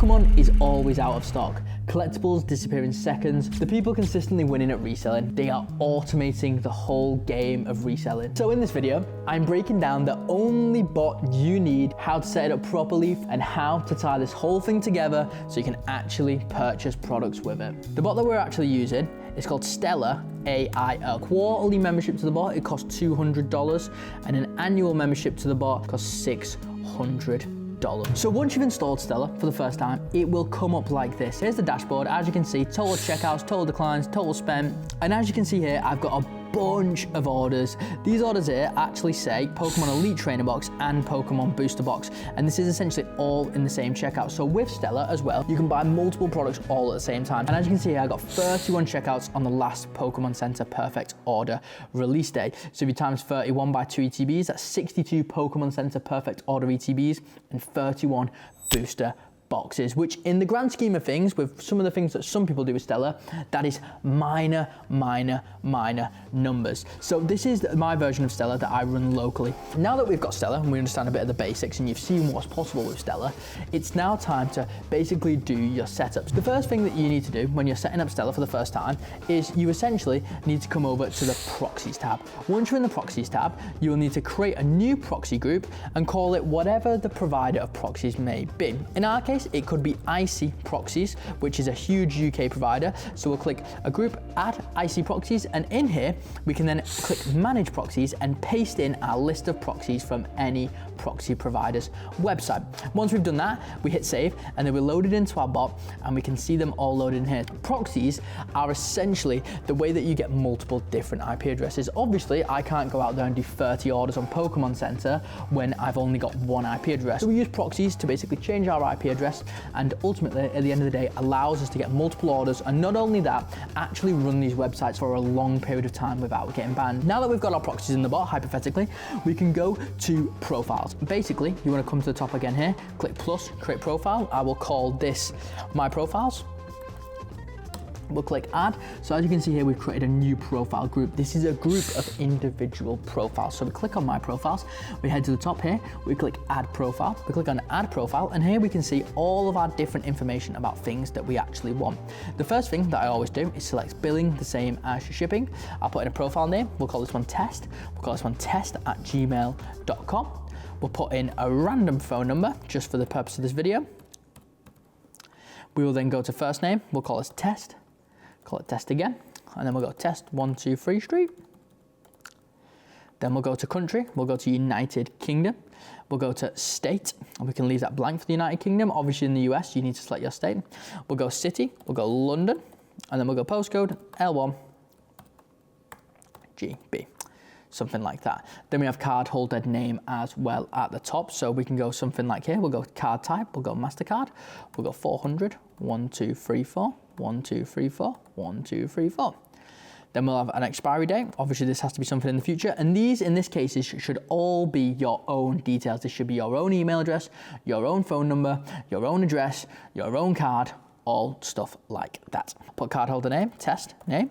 Pokemon is always out of stock. Collectibles disappear in seconds. The people consistently winning at reselling, they are automating the whole game of reselling. So in this video, I'm breaking down the only bot you need, how to set it up properly, and how to tie this whole thing together so you can actually purchase products with it. The bot that we're actually using is called Stellar AIO. Quarterly membership to the bot, it costs $200, and an annual membership to the bot costs $600. So once you've installed Stellar for the first time, it will come up like this. Here's the dashboard. As you can see, total checkouts, total declines, total spent. And as you can see here, I've got a bunch of orders. These orders here actually say Pokemon Elite Trainer Box and Pokemon Booster Box. And this is essentially all in the same checkout. So with Stellar as well, you can buy multiple products all at the same time. And as you can see here, I got 31 checkouts on the last Pokemon Center Perfect Order release day. So if you times 31 by 2 ETBs, that's 62 Pokemon Center Perfect Order ETBs and 31 booster boxes, which in the grand scheme of things, with some of the things that some people do with Stellar, that is minor numbers. So this is my version of Stellar that I run locally. Now that we've got Stellar and we understand a bit of the basics and you've seen what's possible with Stellar, it's now time to basically do your setups. The first thing that you need to do when you're setting up Stellar for the first time is you essentially need to come over to the Proxies tab. Once you're in the Proxies tab, you will need to create a new proxy group and call it whatever the provider of proxies may be. In our case, it could be IC Proxies, which is a huge UK provider. So we'll click a group, add IC Proxies, and in here, we can then click Manage Proxies and paste in our list of proxies from any proxy provider's website. Once we've done that, we hit save, and then we're loaded into our bot, and we can see them all loaded in here. Proxies are essentially the way that you get multiple different IP addresses. Obviously, I can't go out there and do 30 orders on Pokemon Center when I've only got one IP address. So we use proxies to basically change our IP address, and ultimately at the end of the day allows us to get multiple orders, and not only that, actually run these websites for a long period of time without getting banned. Now that we've got our proxies in the bot, hypothetically, we can go to profiles. Basically, you want to come to the top again here, click plus, create profile. I will call this my profiles. We'll click add. So as you can see here, we've created a new profile group. This is a group of individual profiles. So we click on my profiles, we head to the top here, we click add profile, we click on add profile, and here we can see all of our different information about things that we actually want. The first thing that I always do is select billing, the same as shipping. I'll put in a profile name. We'll call this one test. We'll call this one test@gmail.com. We'll put in a random phone number just for the purpose of this video. We will then go to first name. We'll call this test. Call it test again, and then we'll go test 123 Street. Then we'll go to country, we'll go to United Kingdom. We'll go to state, and we can leave that blank for the United Kingdom. Obviously in the US, you need to select your state. We'll go city, we'll go London, and then we'll go postcode L1 GB. Something like that. Then we have card holder name as well at the top. So we can go something like here, we'll go card type, we'll go MasterCard, we'll go 400, 1234, 1234, 1234. Then we'll have an expiry date. Obviously this has to be something in the future. And these, in this case, should all be your own details. This should be your own email address, your own phone number, your own address, your own card, all stuff like that. Put card holder name, test name.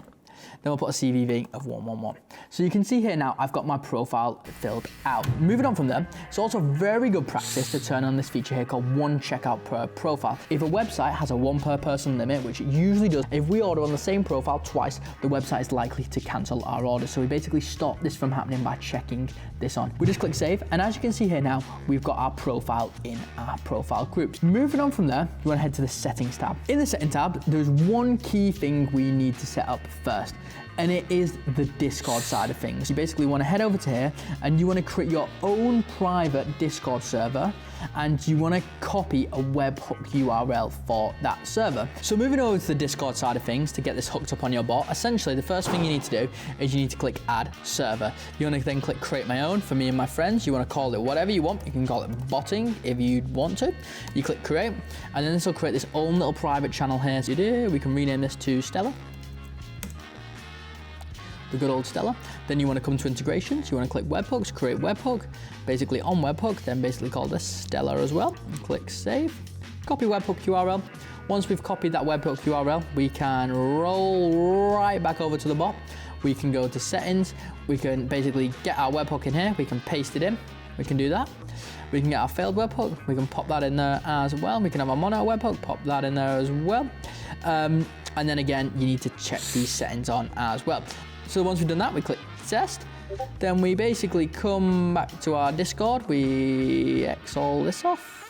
Then we'll put a CVV of 111. So you can see here now, I've got my profile filled out. Moving on from there, it's also very good practice to turn on this feature here called one checkout per profile. If a website has a one per person limit, which it usually does, if we order on the same profile twice, the website is likely to cancel our order. So we basically stop this from happening by checking this on. We just click save, and as you can see here now, we've got our profile in our profile groups. Moving on from there, you want to head to the settings tab. In the setting tab, there's one key thing we need to set up first, and it is the Discord side of things. You basically want to head over to here, and you want to create your own private Discord server, and you want to copy a webhook URL for that server. So moving over to the Discord side of things to get this hooked up on your bot, essentially the first thing you need to do is you need to click add server. You want to then click create my own for me and my friends. You want to call it whatever you want. You can call it botting if you want to. You click create, and then this will create this own little private channel here. So we can rename this to Stellar. The good old Stellar. Then you want to come to integrations. You want to click webhooks, create webhook. Basically on webhook, then basically call this Stellar as well. And click save. Copy webhook URL. Once we've copied that webhook URL, we can roll right back over to the bot. We can go to settings. We can basically get our webhook in here. We can paste it in. we can do that. We can get our failed webhook, we can pop that in there as well. We can have our mono webhook, pop that in there as well. And then again, you need to check these settings on as well. So once we've done that, we click test. Then we basically come back to our Discord, we X all this off.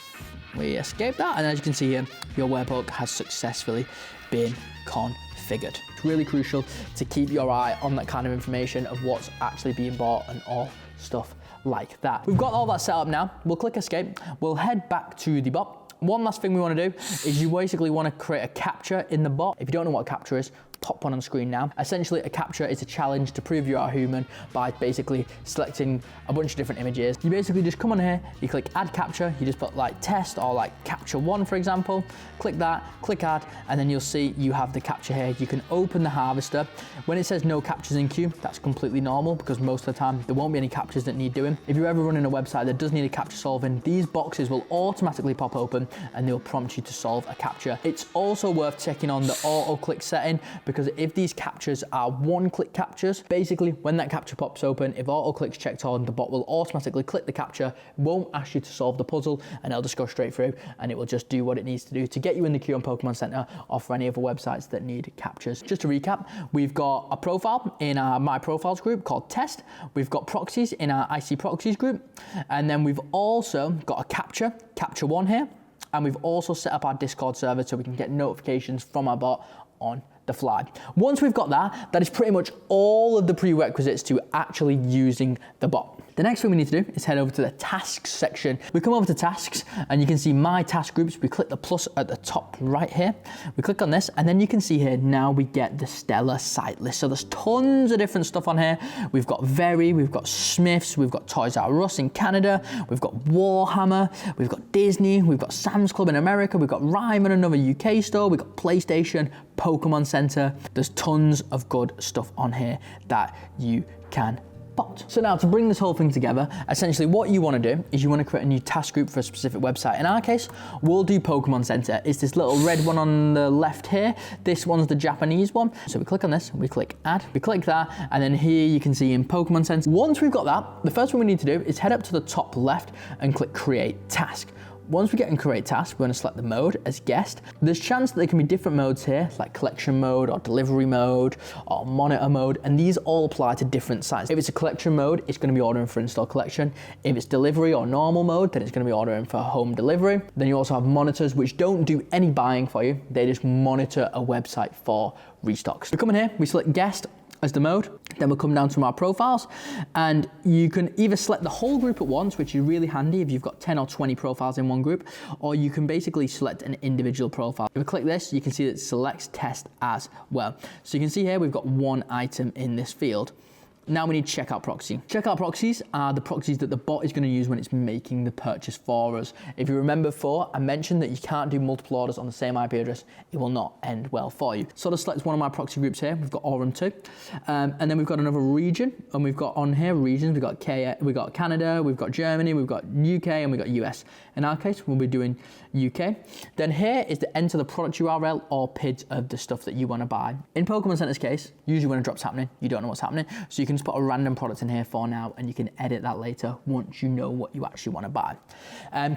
We escape that, and as you can see here, your webhook has successfully been configured. It's really crucial to keep your eye on that kind of information of what's actually being bought and all stuff like that. We've got all that set up now. We'll click escape. We'll head back to the bot. One last thing we want to do is you basically want to create a captcha in the bot. If you don't know what a captcha is, pop one on screen now. Essentially, a captcha is a challenge to prove you are human by basically selecting a bunch of different images. You basically just come on here, you click add captcha, you just put like test or like captcha 1, for example. Click that, click add, and then you'll see you have the captcha here. You can open the harvester. When it says no captchas in queue, that's completely normal because most of the time there won't be any captchas that need doing. If you're ever running a website that does need a captcha solving, these boxes will automatically pop open and they'll prompt you to solve a captcha. It's also worth checking on the auto click setting, because if these captchas are one-click captchas, basically when that captcha pops open, if auto-click's checked on, the bot will automatically click the captcha, won't ask you to solve the puzzle, and it'll just go straight through, and it will just do what it needs to do to get you in the queue on Pokemon Center or for any other websites that need captchas. Just to recap, we've got a profile in our My Profiles group called Test, we've got proxies in our IC Proxies group, and then we've also got a captcha 1 here, and we've also set up our Discord server so we can get notifications from our bot on the fly. Once we've got that, that is pretty much all of the prerequisites to actually using the bot. The next thing we need to do is head over to the tasks section. We come over to tasks and you can see my task groups. We click the plus at the top right here. We click on this and then you can see here, now we get the Stellar site list. So there's tons of different stuff on here. We've got Very, we've got Smiths, we've got Toys R Us in Canada, we've got Warhammer, we've got Disney, we've got Sam's Club in America, we've got Ryman, another UK store, we've got PlayStation, Pokemon Center. There's tons of good stuff on here that you can bot. So now to bring this whole thing together, essentially what you want to do is you want to create a new task group for a specific website. In our case, we'll do Pokemon Center. It's this little red one on the left here. This one's the Japanese one. So we click on this, we click add, we click that, and then here you can see in Pokemon Center. Once we've got that, the first thing we need to do is head up to the top left and click create task. Once we get in create task, we're going to select the mode as guest. There's a chance that there can be different modes here, like collection mode or delivery mode or monitor mode, and these all apply to different sites. If it's a collection mode, it's going to be ordering for install collection. If it's delivery or normal mode, then it's going to be ordering for home delivery. Then you also have monitors, which don't do any buying for you. They just monitor a website for restocks. We come in here, we select guest as the mode, then we'll come down to our profiles, and you can either select the whole group at once, which is really handy if you've got 10 or 20 profiles in one group, or you can basically select an individual profile. If we click this, you can see that it selects test as well. So you can see here we've got one item in this field. Now we need checkout proxy. Checkout proxies are the proxies that the bot is going to use when it's making the purchase for us. If you remember before, I mentioned that you can't do multiple orders on the same IP address. It will not end well for you. So let's select one of my proxy groups here. We've got Aurum 2. And then we've got another region. And we've got on here regions. We've got Canada, we've got Germany, we've got UK, and we've got US. In our case, we'll be doing UK. Then here is to enter the product URL or PID of the stuff that you want to buy. In Pokemon Center's case, usually when a drop's happening, you don't know what's happening. So you can just put a random product in here for now, and you can edit that later once you know what you actually want to buy.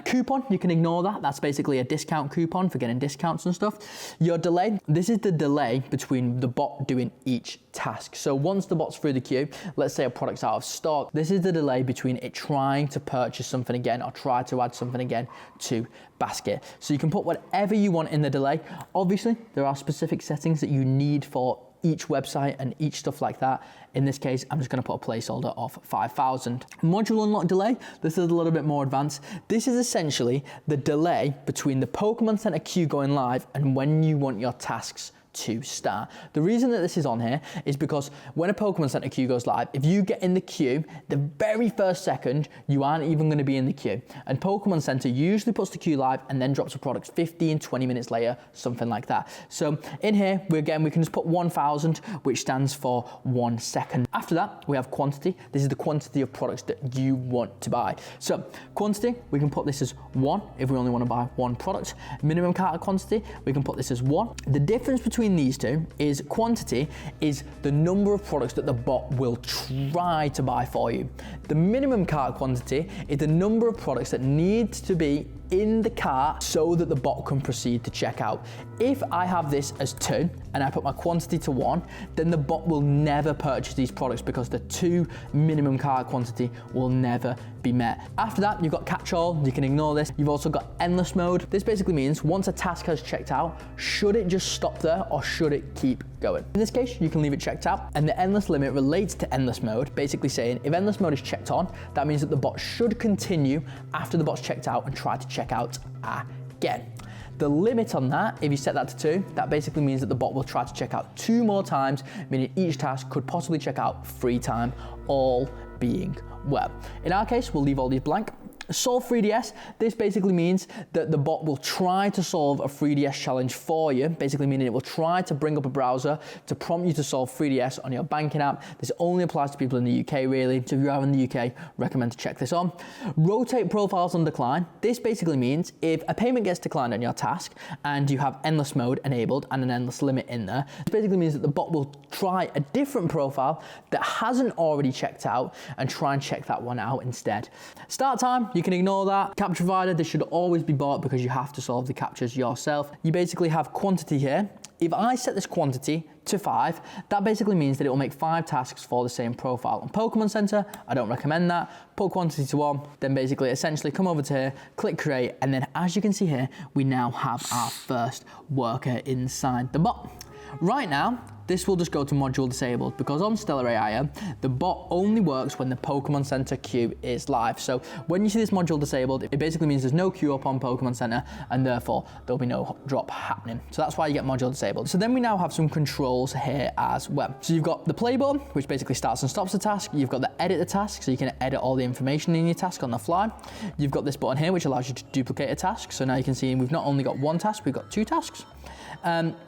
Coupon, you can ignore that. That's basically a discount coupon for getting discounts and stuff. Your delay, this is the delay between the bot doing each task. So once the bot's through the queue, let's say a product's out of stock, this is the delay between it trying to purchase something again or try to add something again to basket. So you can put whatever you want in the delay. Obviously, there are specific settings that you need for each website and each stuff like that. In this case, I'm just going to put a placeholder of 5,000. Module unlock delay, this is a little bit more advanced. This is essentially the delay between the Pokemon Center queue going live and when you want your tasks to start. The reason that this is on here is because when a Pokemon Center queue goes live, if you get in the queue, the very first second, you aren't even going to be in the queue. And Pokemon Center usually puts the queue live and then drops a product 15, 20 minutes later, something like that. So in here, we can just put 1,000, which stands for 1 second. After that, we have quantity. This is the quantity of products that you want to buy. So quantity, we can put this as 1 if we only want to buy 1 product. Minimum cart quantity, we can put this as 1. The difference between between these two is quantity is the number of products that the bot will try to buy for you. The minimum cart quantity is the number of products that needs to be in the cart so that the bot can proceed to checkout. If I have this as 2 and I put my quantity to 1, then the bot will never purchase these products because the 2 minimum cart quantity will never be met. After that, you've got catch all, you can ignore this. You've also got endless mode. This basically means once a task has checked out, should it just stop there or should it keep going? In this case, you can leave it checked out, and the endless limit relates to endless mode, basically saying if endless mode is checked on, that means that the bot should continue after the bot's checked out and try to check out again. The limit on that, if you set that to 2, that basically means that the bot will try to check out 2 more times, meaning each task could possibly check out 3 times, all being well. In our case, we'll leave all these blank. Solve 3DS, this basically means that the bot will try to solve a 3DS challenge for you, basically meaning it will try to bring up a browser to prompt you to solve 3DS on your banking app. This only applies to people in the UK really, so if you are in the UK, recommend to check this on. Rotate profiles on decline. This basically means if a payment gets declined on your task and you have endless mode enabled and an endless limit in there, this basically means that the bot will try a different profile that hasn't already checked out and try and check that one out instead. Start time, you can ignore that. Captcha provider, this should always be bought because you have to solve the captchas yourself. You basically have quantity here. If I set this quantity to 5, that basically means that it will make 5 tasks for the same profile. On Pokemon Center, I don't recommend that. Put quantity to 1, then basically essentially come over to here, click create, and then as you can see here, we now have our first worker inside the bot. Right now, this will just go to module disabled because on Stellar AIO, the bot only works when the Pokemon Center queue is live. So when you see this module disabled, it basically means there's no queue up on Pokemon Center and therefore there'll be no drop happening. So that's why you get module disabled. So then we now have some controls here as well. So you've got the play button, which basically starts and stops the task. You've got the edit the task, so you can edit all the information in your task on the fly. You've got this button here, which allows you to duplicate a task. So now you can see we've not only got 1 task, we've got 2 tasks.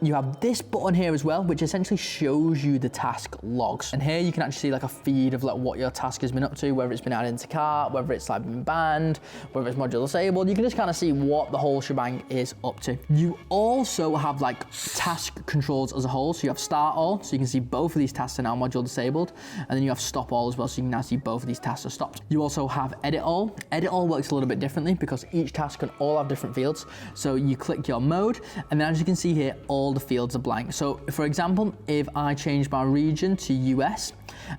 You have this button here as well, which essentially shows you the task logs. And here you can actually see like a feed of like what your task has been up to, whether it's been added into cart, whether it's like been banned, whether it's module disabled. You can just kind of see what the whole shebang is up to. You also have like task controls as a whole. So you have start all, so you can see both of these tasks are now module disabled. And then you have stop all as well, so you can now see both of these tasks are stopped. You also have edit all. Edit all works a little bit differently because each task can all have different fields. So you click your mode, and then as you can see here, all the fields are blank. So for example, if I change my region to US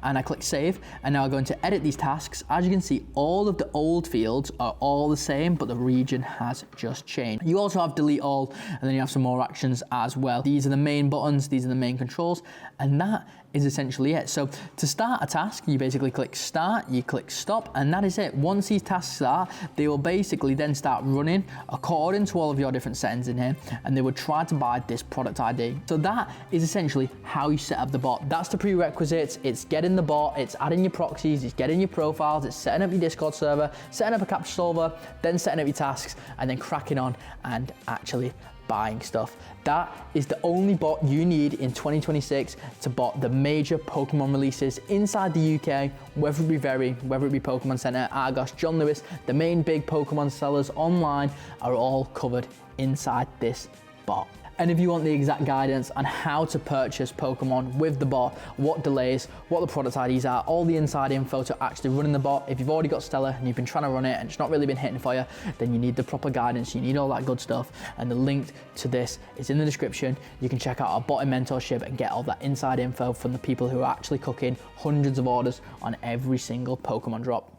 and I click save, and now I'm going to edit these tasks, as you can see, all of the old fields are all the same, but the region has just changed. You also have delete all, and then you have some more actions as well. These are the main buttons, these are the main controls, and that is essentially it. So to start a task, you basically click start, you click stop, and that is it. Once these tasks start, they will basically then start running according to all of your different settings in here, and they would try to buy this product ID. So that is essentially how you set up the bot. That's the prerequisites. It's getting the bot, it's adding your proxies, it's getting your profiles, it's setting up your Discord server, setting up a captcha solver, then setting up your tasks, and then cracking on and actually buying stuff. That is the only bot you need in 2026 to bot the major Pokemon releases inside the UK, whether it be Very, whether it be Pokemon Center, Argos, John Lewis, the main big Pokemon sellers online are all covered inside this bot. And if you want the exact guidance on how to purchase Pokemon with the bot, what delays, what the product IDs are, all the inside info to actually running the bot, if you've already got Stellar and you've been trying to run it and it's not really been hitting for you, then you need the proper guidance, you need all that good stuff. And the link to this is in the description. You can check out our Botting Mentorship and get all that inside info from the people who are actually cooking hundreds of orders on every single Pokemon drop.